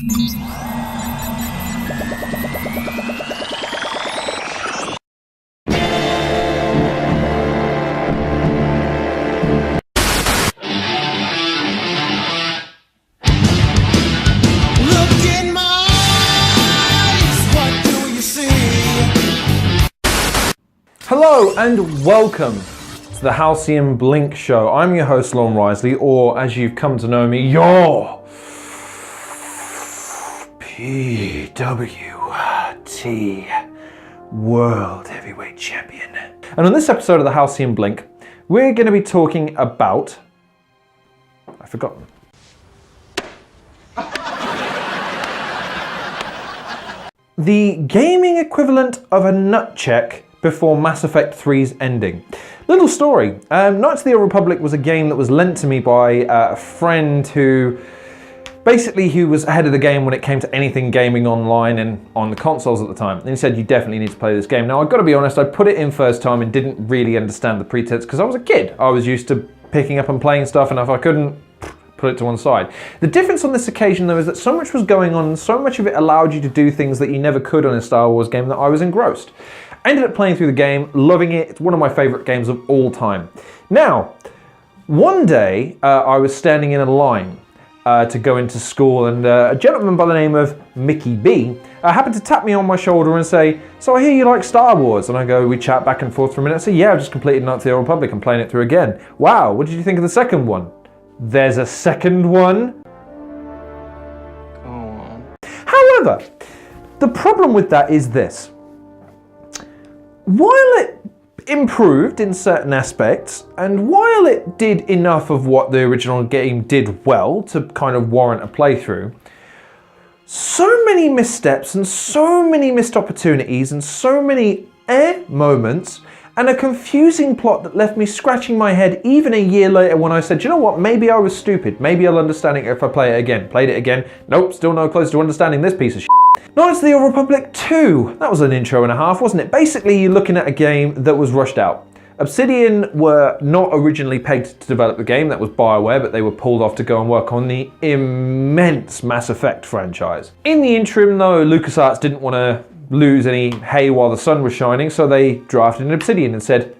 Hello and welcome to the Halcyon Blink Show. I'm your host, Lon Risley, or as you've come to know me, your PWT World Heavyweight Champion. And on this episode of the Halcyon Blink, we're going to be talking about... I've forgotten. The gaming equivalent of a nut check before Mass Effect 3's ending. Little story. Knights of the Old Republic was a game that was lent to me by a friend who was ahead of the game when it came to anything gaming online and on the consoles at the time. And he said, you definitely need to play this game. Now, I've got to be honest, I put it in first time and didn't really understand the pretense because I was a kid. I was used to picking up and playing stuff, and if I couldn't, put it to one side. The difference on this occasion, though, is that so much was going on and so much of it allowed you to do things that you never could on a Star Wars game that I was engrossed. I ended up playing through the game, loving it. It's one of my favourite games of all time. Now, one day I was standing in a line to go into school, and a gentleman by the name of Mickey B happened to tap me on my shoulder and say, "So I hear you like Star Wars?" And I go, we chat back and forth for a minute. I say, "Yeah, I've just completed Knights of the Old Republic. I'm playing it through again." "Wow, what did you think of the second one?" "There's a second one?" Go on. However, the problem with that is this. While it improved in certain aspects, and while it did enough of what the original game did well to kind of warrant a playthrough, so many missteps and so many missed opportunities and so many moments and a confusing plot that left me scratching my head even a year later when I said, you know what, maybe I was stupid, maybe I'll understand it if I play it again. Played it again, nope, still no close to understanding this piece of shit. Knights of the Old Republic 2, that was an intro and a half, wasn't it? Basically, you're looking at a game that was rushed out. Obsidian were not originally pegged to develop the game, that was BioWare, but they were pulled off to go and work on the immense Mass Effect franchise. In the interim, though, LucasArts didn't want to lose any hay while the sun was shining, so they drafted an Obsidian and said,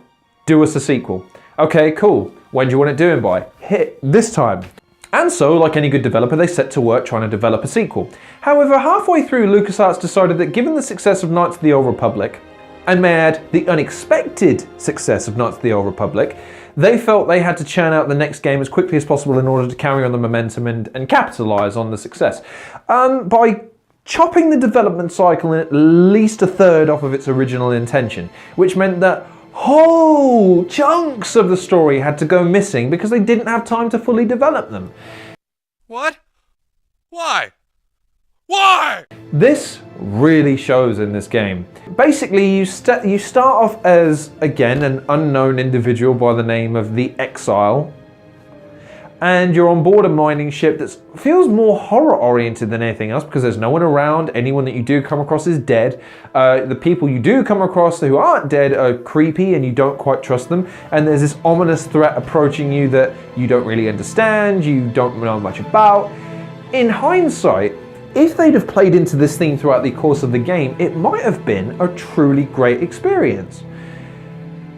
do us a sequel. Okay, cool. When do you want it doing by? Hit this time. And so, like any good developer, they set to work trying to develop a sequel. However, halfway through, LucasArts decided that given the success of Knights of the Old Republic, and may I add, the unexpected success of Knights of the Old Republic, they felt they had to churn out the next game as quickly as possible in order to carry on the momentum and capitalise on the success. By chopping the development cycle in at least a third off of its original intention, which meant that whole chunks of the story had to go missing because they didn't have time to fully develop them. What? Why? Why? This really shows in this game. Basically, you start off as, again, an unknown individual by the name of the Exile, and you're on board a mining ship that feels more horror-oriented than anything else because there's no one around. Anyone that you do come across is dead. The people you do come across who aren't dead are creepy and you don't quite trust them. And there's this ominous threat approaching you that you don't really understand, you don't know much about. In hindsight, if they'd have played into this theme throughout the course of the game, it might have been a truly great experience.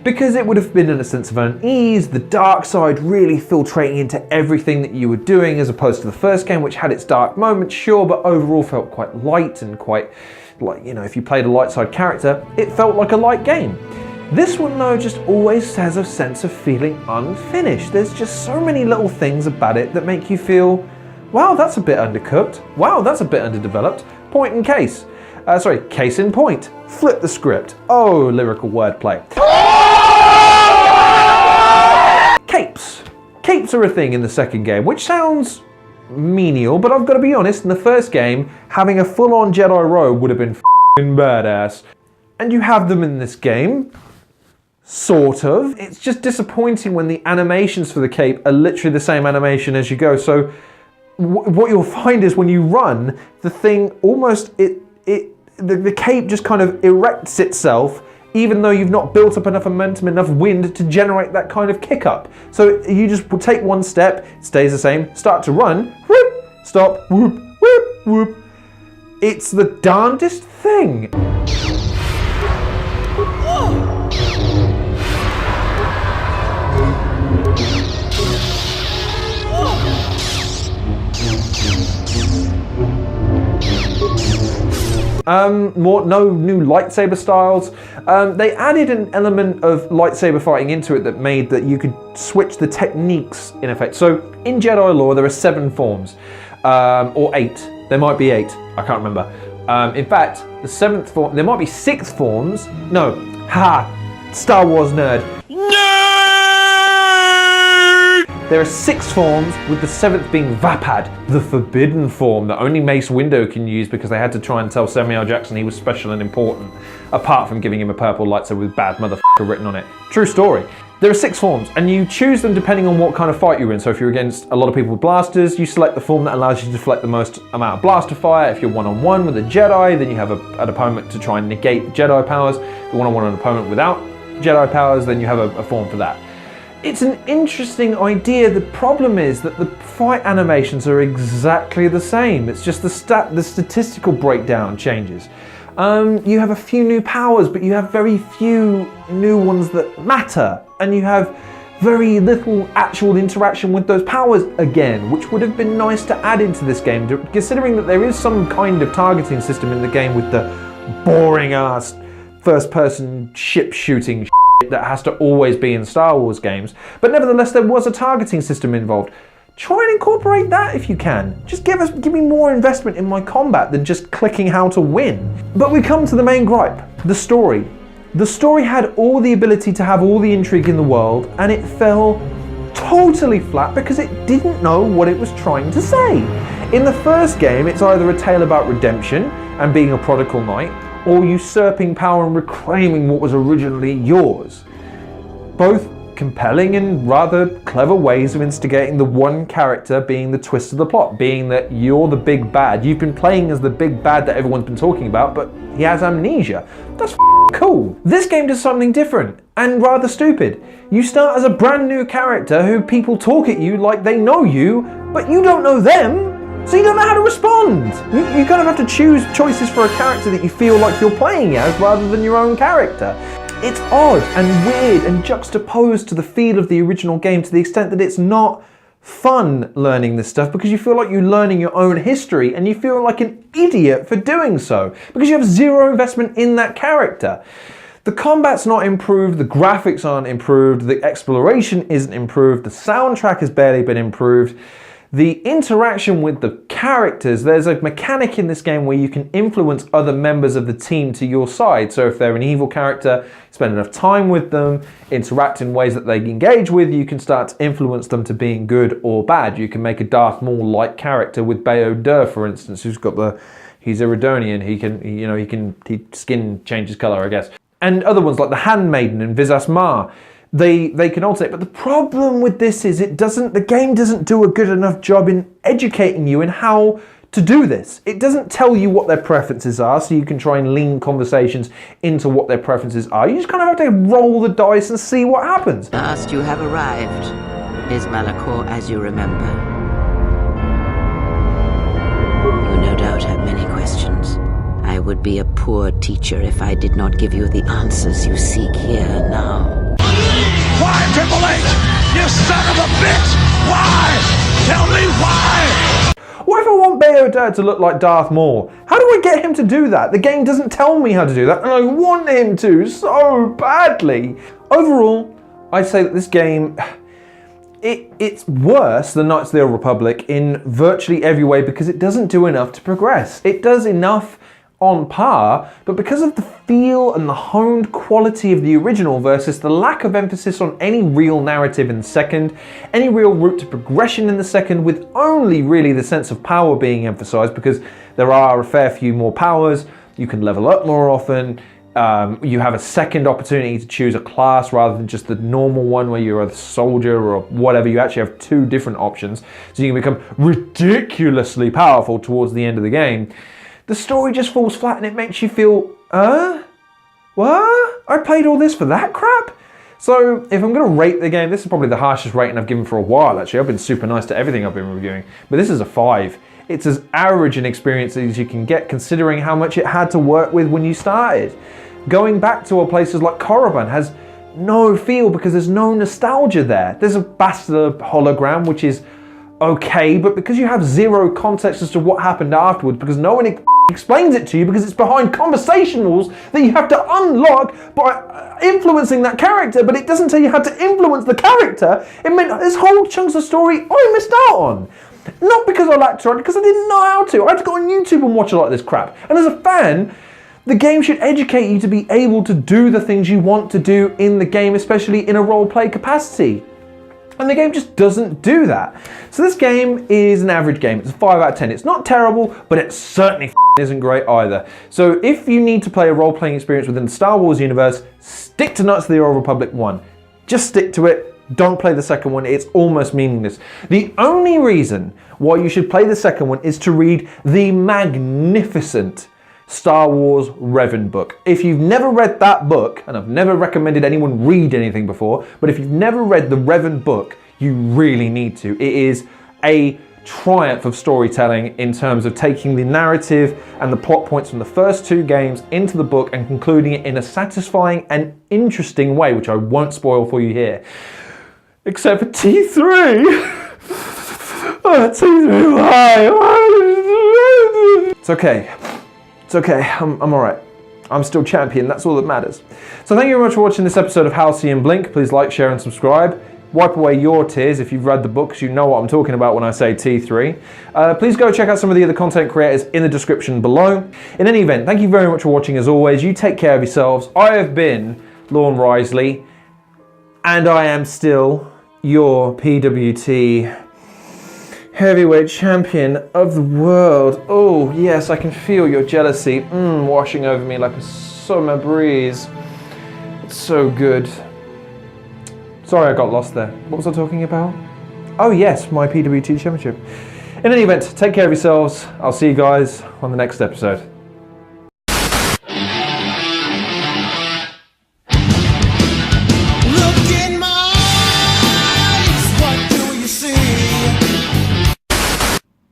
Because it would have been in a sense of unease, the dark side really filtrating into everything that you were doing, as opposed to the first game, which had its dark moments, sure, but overall felt quite light and quite, like, you know, if you played a light side character, it felt like a light game. This one, though, just always has a sense of feeling unfinished. There's just so many little things about it that make you feel, wow, that's a bit undercooked. Wow, that's a bit underdeveloped. Point in case. Case in point. Flip the script. Oh, lyrical wordplay. Capes are a thing in the second game, which sounds menial, but I've got to be honest, in the first game, having a full-on Jedi robe would have been f***ing badass. And you have them in this game, sort of. It's just disappointing when the animations for the cape are literally the same animation as you go. So what you'll find is when you run, the thing almost, the cape just kind of erects itself, even though you've not built up enough momentum, enough wind to generate that kind of kick up. So you just take one step, it stays the same, start to run, whoop, stop, whoop, whoop, whoop. It's the darndest thing. No new lightsaber styles. They added an element of lightsaber fighting into it that made that you could switch the techniques in effect. So in Jedi lore, there are 7 forms, or 8. There might be 8. I can't remember. In fact, the 7th form. There might be 6 forms. No, Star Wars nerd. There are 6 forms, with the 7th being Vapad, the forbidden form that only Mace Windu can use because they had to try and tell Samuel L. Jackson he was special and important, apart from giving him a purple lightsaber with bad motherfucker written on it. True story. There are 6 forms, and you choose them depending on what kind of fight you're in. So if you're against a lot of people with blasters, you select the form that allows you to deflect the most amount of blaster fire. If you're one-on-one with a Jedi, then you have an opponent to try and negate the Jedi powers. If you're one-on-one with an opponent without Jedi powers, then you have a form for that. It's an interesting idea. The problem is that the fight animations are exactly the same. It's just the statistical breakdown changes. You have a few new powers, but you have very few new ones that matter. And you have very little actual interaction with those powers again, which would have been nice to add into this game, considering that there is some kind of targeting system in the game with the boring ass first-person ship shooting that has to always be in Star Wars games, but nevertheless there was a targeting system involved. Try and incorporate that if you can. Just give me more investment in my combat than just clicking how to win. But we come to the main gripe, the story. The story had all the ability to have all the intrigue in the world, and it fell totally flat because it didn't know what it was trying to say. In the first game, it's either a tale about redemption and being a prodigal knight, or usurping power and reclaiming what was originally yours. Both compelling and rather clever ways of instigating the one character being the twist of the plot, being that you're the big bad. You've been playing as the big bad that everyone's been talking about, but he has amnesia. That's cool. This game does something different and rather stupid. You start as a brand new character who people talk at you like they know you, but you don't know them. So you don't know how to respond. You kind of have to choose choices for a character that you feel like you're playing as rather than your own character. It's odd and weird and juxtaposed to the feel of the original game to the extent that it's not fun learning this stuff because you feel like you're learning your own history and you feel like an idiot for doing so because you have zero investment in that character. The combat's not improved, the graphics aren't improved, the exploration isn't improved, the soundtrack has barely been improved. The interaction with the characters, there's a mechanic in this game where you can influence other members of the team to your side. So if they're an evil character, spend enough time with them, interact in ways that they engage with, you can start to influence them to being good or bad. You can make a Darth Maul-like character with Bayo Dur, for instance, he's Iridonian, he skin changes color, I guess. And other ones like the Handmaiden and Visas Ma. They can alternate, but the problem with this is the game doesn't do a good enough job in educating you in how to do this. It doesn't tell you what their preferences are, so you can try and lean conversations into what their preferences are. You just kind of have to roll the dice and see what happens. At last you have arrived. Is Malachor as you remember? You no doubt have many questions. I would be a poor teacher if I did not give you the answers you seek here now. Why, Triple H? You son of a bitch! Why? Tell me why! What if I want Bayo Dur to look like Darth Maul? How do I get him to do that? The game doesn't tell me how to do that, and I want him to so badly. Overall, I'd say that this game, it's worse than Knights of the Old Republic in virtually every way because it doesn't do enough to progress. It does enough on par, but because of the feel and the honed quality of the original versus the lack of emphasis on any real narrative in the second, any real route to progression in the second, with only really the sense of power being emphasized because there are a fair few more powers, you can level up more often, you have a second opportunity to choose a class rather than just the normal one where you're a soldier or whatever. You actually have 2 different options, so you can become ridiculously powerful towards the end of the game. The story just falls flat and it makes you feel, what? I played all this for that crap? So if I'm going to rate the game, this is probably the harshest rating I've given for a while, actually. I've been super nice to everything I've been reviewing, but this is a 5. It's as average an experience as you can get, considering how much it had to work with when you started. Going back to places like Korriban has no feel because there's no nostalgia there. There's a Bastila hologram, which is okay, but because you have zero context as to what happened afterwards, because no one explains it to you, because it's behind conversation rules that you have to unlock by influencing that character, but it doesn't tell you how to influence the character. It meant there's whole chunks of story I missed out on. Not because I lacked it, because I didn't know how to. I had to go on YouTube and watch a lot of this crap. And as a fan, the game should educate you to be able to do the things you want to do in the game, especially in a role-play capacity. And the game just doesn't do that. So this game is an average game. It's a 5 out of 10. It's not terrible, but it certainly isn't great either. So if you need to play a role-playing experience within the Star Wars universe, stick to Knights of the Old Republic 1. Just stick to it. Don't play the second one. It's almost meaningless. The only reason why you should play the second one is to read the magnificent Star Wars Revan book. If you've never read that book, and I've never recommended anyone read anything before, but if you've never read the Revan book, you really need to. It is a triumph of storytelling in terms of taking the narrative and the plot points from the first 2 games into the book and concluding it in a satisfying and interesting way, which I won't spoil for you here. Except for T3. Oh, T3, why? It's okay. It's okay, I'm alright. I'm still champion, that's all that matters. So thank you very much for watching this episode of Halcyon Blink. Please like, share and subscribe. Wipe away your tears if you've read the books. You know what I'm talking about when I say T3. Please go check out some of the other content creators in the description below. In any event, thank you very much for watching as always. You take care of yourselves. I have been Lorne Risley, and I am still your PWT heavyweight champion of the world. Oh yes, I can feel your jealousy washing over me like a summer breeze. It's so good. Sorry I got lost there. What was I talking about? Oh yes, my PWT championship. In any event, take care of yourselves. I'll see you guys on the next episode.